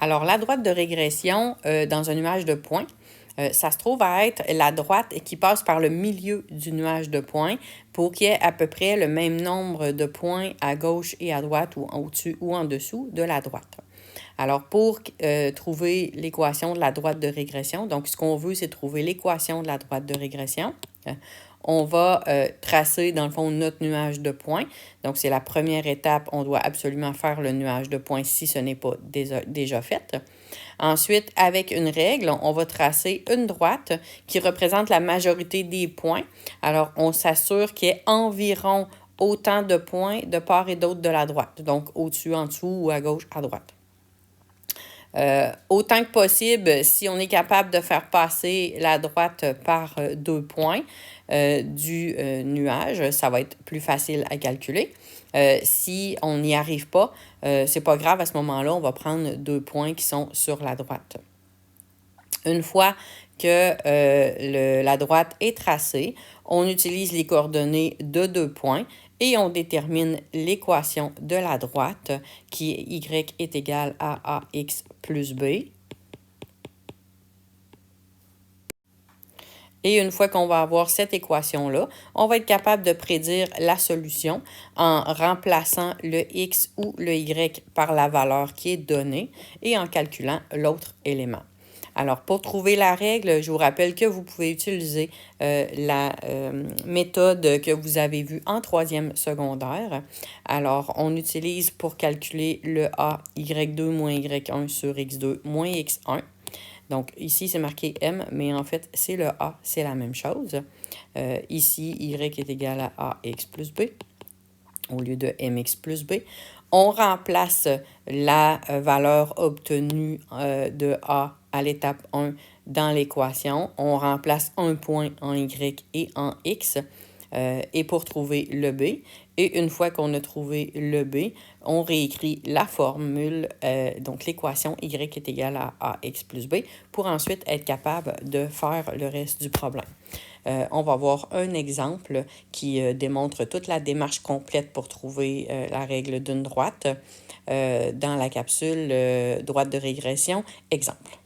Alors, la droite de régression dans un nuage de points, ça se trouve à être la droite qui passe par le milieu du nuage de points pour qu'il y ait à peu près le même nombre de points à gauche et à droite ou au-dessus ou en dessous de la droite. Alors, pour trouver l'équation de la droite de régression, donc ce qu'on veut, c'est trouver l'équation de la droite de régression. On va tracer, dans le fond, notre nuage de points. Donc, c'est la première étape. On doit absolument faire le nuage de points si ce n'est pas déjà fait. Ensuite, avec une règle, on va tracer une droite qui représente la majorité des points. Alors, on s'assure qu'il y ait environ autant de points de part et d'autre de la droite. Donc, au-dessus, en dessous ou à gauche, à droite. Autant que possible, si on est capable de faire passer la droite par 2 points du nuage, ça va être plus facile à calculer. Si on n'y arrive pas, c'est pas grave, à ce moment-là, on va prendre 2 points qui sont sur la droite. Une fois que la droite est tracée, on utilise les coordonnées de 2 points et on détermine l'équation de la droite qui est y est égal à ax plus b. Et une fois qu'on va avoir cette équation-là, on va être capable de prédire la solution en remplaçant le x ou le y par la valeur qui est donnée et en calculant l'autre élément. Alors, pour trouver la règle, je vous rappelle que vous pouvez utiliser la méthode que vous avez vue en 3e secondaire. Alors, on utilise pour calculer le a y2 moins y1 sur x2 moins x1. Donc, ici, c'est marqué m, mais en fait, c'est le a, c'est la même chose. Ici, y est égal à ax plus b au lieu de mx plus b. On remplace la valeur obtenue de a à l'étape 1 dans l'équation. On remplace un point en y et en x et pour trouver le b. Et une fois qu'on a trouvé le b, on réécrit la formule, donc l'équation y est égale à ax plus b, pour ensuite être capable de faire le reste du problème. On va voir un exemple qui démontre toute la démarche complète pour trouver la règle d'une droite dans la capsule droite de régression. Exemple.